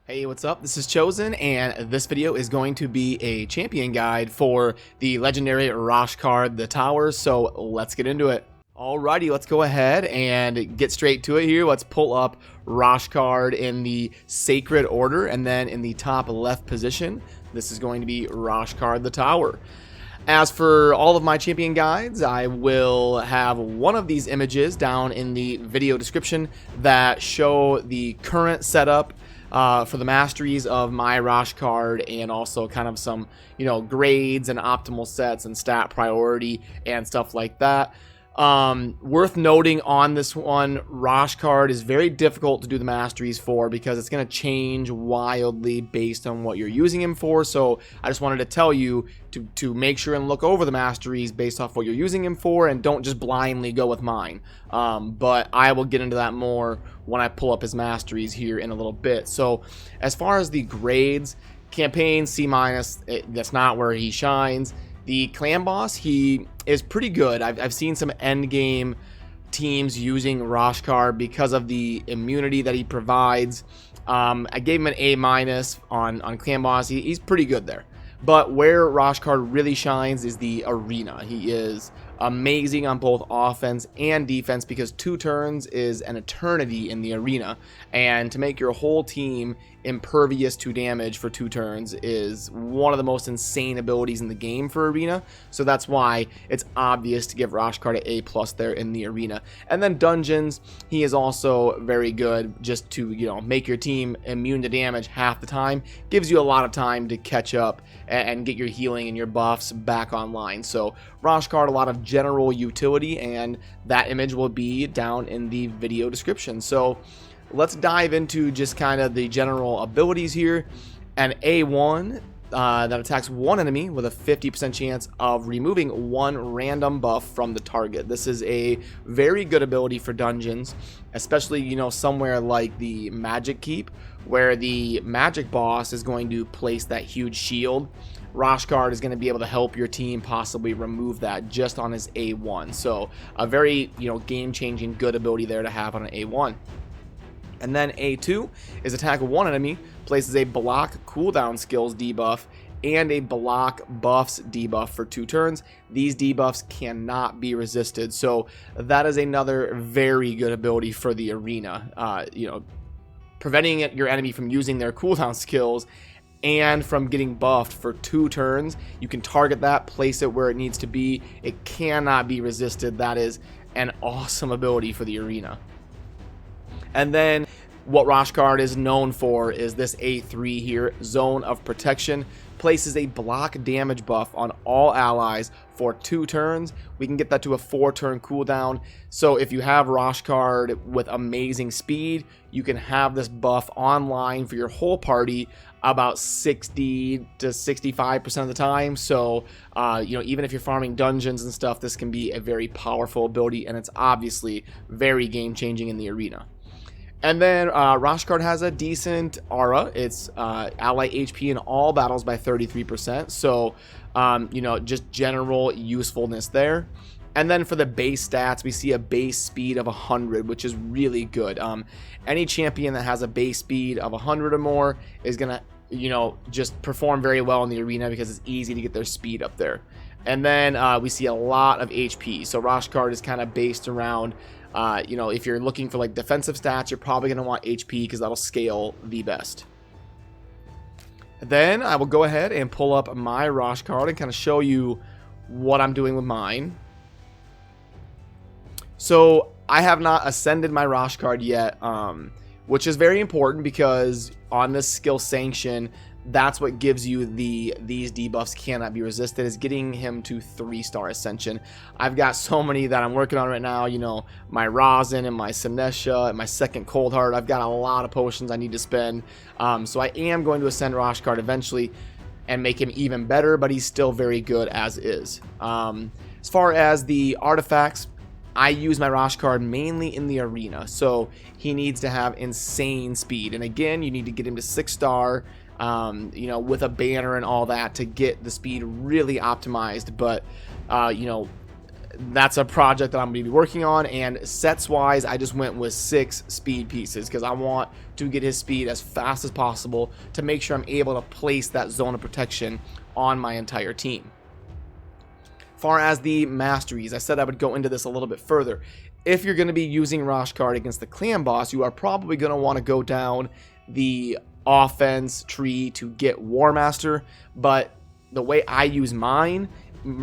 Hey, what's up? This is Chosen, and this video is going to be a champion guide for the legendary Roshcard, the towers, so let's get into it. Alrighty, let's go ahead and get straight to it here. Let's pull up Roshcard in the sacred order, and then in the top left position, this is going to be Roshcard, the tower. As for all of my champion guides, I will have one of these images down in the video description that show the current setup for the masteries of my Roshcard, and also kind of some, grades and optimal sets and stat priority and stuff like that. Worth noting on this one, Roshcard is very difficult to do the masteries for because it's going to change wildly based on what you're using him for. So I just wanted to tell you to make sure and look over the masteries based off what you're using him for, and don't just blindly go with mine. But I will get into that more when I pull up his masteries here in a little bit. So as far as the grades, campaign C-, that's not where he shines. The clan boss, he is pretty good. I've seen some end game teams using Roshcard because of the immunity that he provides. I gave him an A- on clan boss. He's pretty good there. But where Roshcard really shines is the arena. He is amazing on both offense and defense because 2 turns is an eternity in the arena, and to make your whole team impervious to damage for 2 turns is one of the most insane abilities in the game for arena. So that's why it's obvious to give Roshcard an A+ there in the arena. And then dungeons, he is also very good just to make your team immune to damage half the time. Gives you a lot of time to catch up and get your healing and your buffs back online. So Roshcard, a lot of general utility, and that image will be down in the video description. So let's dive into just kind of the general abilities here. An A1 that attacks one enemy with a 50% chance of removing 1 random buff from the target. This is a very good ability for dungeons, especially somewhere like the Magic Keep, where the magic boss is going to place that huge shield. Roshcard is going to be able to help your team possibly remove that just on his A1. So a very game-changing good ability there to have on an A1. And then A2 is attack one enemy, places a block cooldown skills debuff and a block buffs debuff for 2 turns. These debuffs cannot be resisted, so that is another very good ability for the arena. Preventing your enemy from using their cooldown skills and from getting buffed for 2 turns. You can target that, place it where it needs to be. It cannot be resisted. That is an awesome ability for the arena. And then what Roshcard is known for is this A3 here, Zone of Protection. Places a block damage buff on all allies for 2 turns. We can get that to a 4-turn cooldown. So if you have Roshcard with amazing speed, you can have this buff online for your whole party about 60 to 65% of the time. So even if you're farming dungeons and stuff, this can be a very powerful ability, and it's obviously very game-changing in the arena. And then Roshcard has a decent aura. It's ally HP in all battles by 33%. So, just general usefulness there. And then for the base stats, we see a base speed of 100, which is really good. Any champion that has a base speed of 100 or more is going to, just perform very well in the arena because it's easy to get their speed up there. And then we see a lot of HP. So Roshcard is kind of based around if you're looking for like defensive stats, you're probably going to want HP because that'll scale the best. Then I will go ahead and pull up my Roshcard and kind of show you what I'm doing with mine. So I have not ascended my Roshcard yet, which is very important because on this skill sanction, that's what gives you these debuffs cannot be resisted, is getting him to 3-star Ascension. I've got so many that I'm working on right now, my Rosin and my Senesha and my second Cold Heart. I've got a lot of potions I need to spend. So I am going to ascend Roshcard eventually and make him even better, but he's still very good as is. As far as the artifacts, I use my Roshcard mainly in the arena, so he needs to have insane speed. And again, you need to get him to 6-star. With a banner and all that to get the speed really optimized. But, that's a project that I'm going to be working on. And sets wise, I just went with 6 speed pieces because I want to get his speed as fast as possible to make sure I'm able to place that zone of protection on my entire team. Far as the masteries, I said I would go into this a little bit further. If you're going to be using Roshcard against the clan boss, you are probably going to want to go down the offense tree to get War Master, but the way I use mine,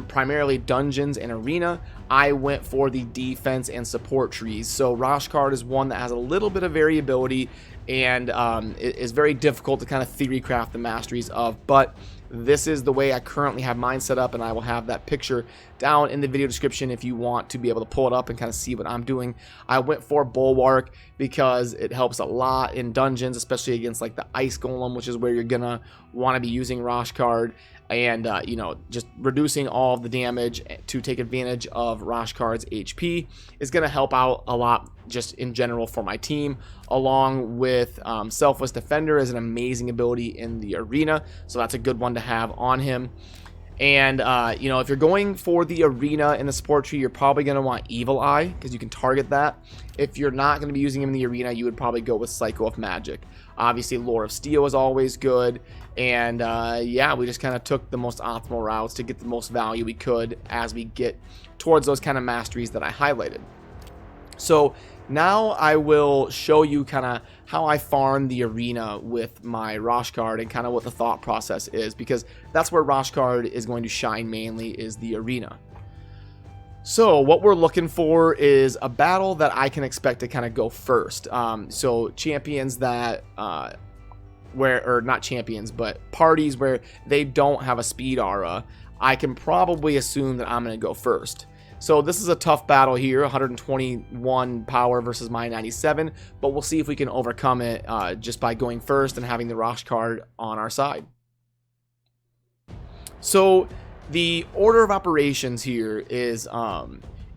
primarily dungeons and arena, I went for the defense and support trees. So Roshcard is one that has a little bit of variability and it is very difficult to kind of theory craft the masteries of, but this is the way I currently have mine set up, and I will have that picture down in the video description if you want to be able to pull it up and kind of see what I'm doing. I went for Bulwark because it helps a lot in dungeons, especially against like the Ice Golem, which is where you're gonna want to be using Roshcard, and you know, just reducing all of the damage to take advantage of Roshcard's HP is going to help out a lot just in general for my team, along with Selfless Defender is an amazing ability in the arena, so that's a good one to have on him. And you know, if you're going for the arena in the support tree, you're probably going to want Evil Eye because you can target that. If you're not going to be using him in the arena, you would probably go with Psycho of Magic. Obviously, Lore of Steel is always good, and yeah, we just kind of took the most optimal routes to get the most value we could as we get towards those kind of masteries that I highlighted. So now I will show you kind of how I farm the arena with my Roshcard and kind of what the thought process is, because that's where Roshcard is going to shine mainly, is the arena. So what we're looking for is a battle that I can expect to kind of go first. So champions that or not champions, but parties where they don't have a speed aura, I can probably assume that I'm going to go first. So this is a tough battle here, 121 power versus my 97, but we'll see if we can overcome it just by going first and having the Roshcard on our side. So the order of operations here is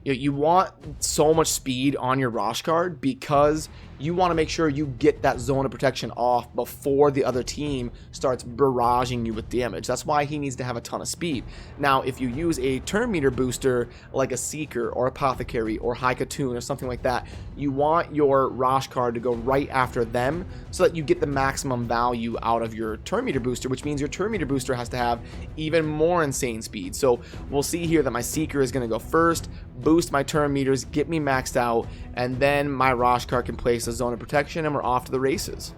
you want so much speed on your Roshcard because you want to make sure you get that zone of protection off before the other team starts barraging you with damage. That's why he needs to have a ton of speed. Now, if you use a turn meter booster like a Seeker or Apothecary or High Katoon or something like that, you want your Roshcard to go right after them so that you get the maximum value out of your turn meter booster, which means your turn meter booster has to have even more insane speed. So we'll see here that my Seeker is going to go first, boost my turn meters, get me maxed out, and then my Roshcard can place a zone of protection and we're off to the races.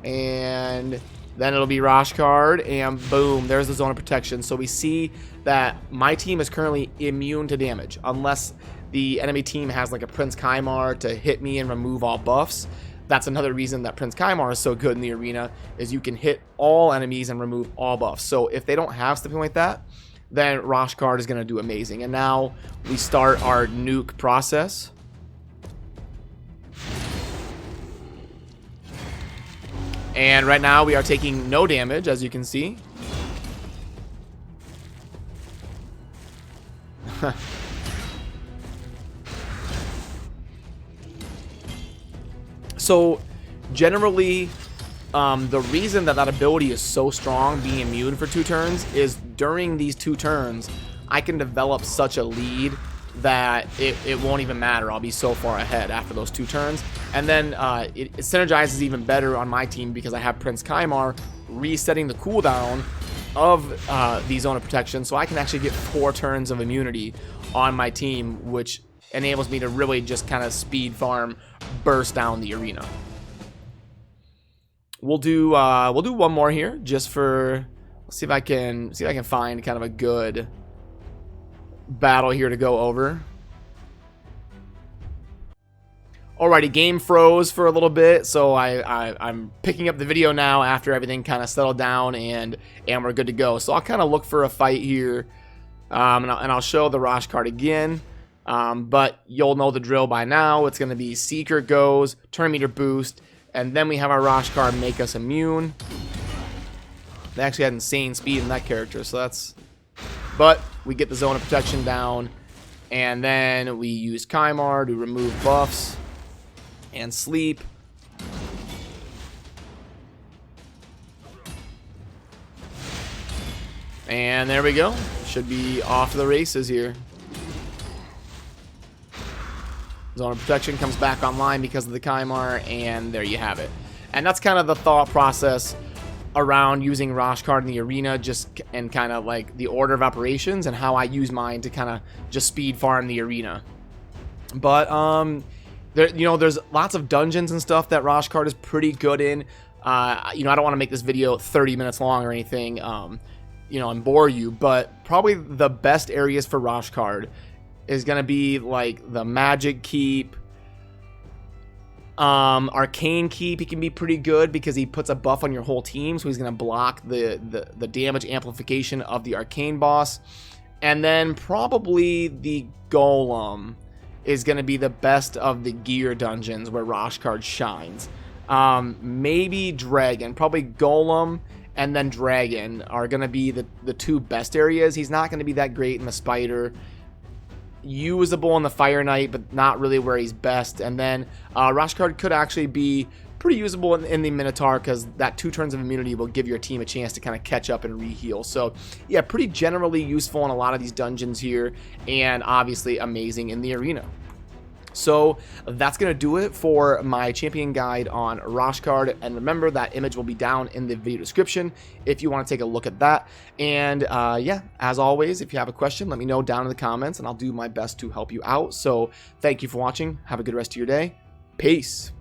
And then it'll be Roshcard, and boom, there's the zone of protection. So we see that my team is currently immune to damage unless the enemy team has like a Prince Kaimar to hit me and remove all buffs. That's another reason that Prince Kaimar is so good in the arena, is you can hit all enemies and remove all buffs. So if they don't have something like that, then Roshcard is going to do amazing. And now we start our nuke process. And right now we are taking no damage, as you can see. So generally, the reason that ability is so strong, being immune for 2 turns, is during these 2 turns, I can develop such a lead that it won't even matter. I'll be so far ahead after those 2 turns. And then it synergizes even better on my team because I have Prince Kaimar resetting the cooldown of the zone of protection, so I can actually get 4 turns of immunity on my team, which enables me to really just kind of speed farm, burst down the arena. We'll do one more here just for, let's see if I can find kind of a good battle here to go over. Alrighty, game froze for a little bit, so I'm picking up the video now after everything kind of settled down and we're good to go. So I'll kind of look for a fight here, and I'll show the Roshcard again. But you'll know the drill by now. It's going to be Seeker goes, turn meter boost, and then we have our Roshcard make us immune. They actually had insane speed in that character, so that's... But we get the zone of protection down, and then we use Kaimar to remove buffs and sleep. And there we go. Should be off to the races here. Zone of Protection comes back online because of the Kymar, and there you have it. And that's kind of the thought process around using Roshcard in the arena, and kind of like the order of operations and how I use mine to kind of just speed farm the arena. But there's lots of dungeons and stuff that Roshcard is pretty good in. I don't want to make this video 30 minutes long or anything, and bore you, but probably the best areas for Roshcard is going to be like the Magic Keep, Arcane Keep. He can be pretty good because he puts a buff on your whole team, so he's going to block the damage amplification of the Arcane boss. And then probably the Golem is going to be the best of the gear dungeons where Roshcard shines. Maybe Dragon, probably Golem and then Dragon are going to be the two best areas. He's not going to be that great in the Spider. Usable in the Fire Knight, but not really where he's best. And then Roshcard could actually be pretty usable in the Minotaur, because that 2 turns of immunity will give your team a chance to kind of catch up and re-heal. So yeah, pretty generally useful in a lot of these dungeons here, and obviously amazing in the arena. So that's going to do it for my champion guide on Roshcard. And remember, that image will be down in the video description if you want to take a look at that. And yeah, as always, if you have a question, let me know down in the comments and I'll do my best to help you out. So thank you for watching. Have a good rest of your day. Peace.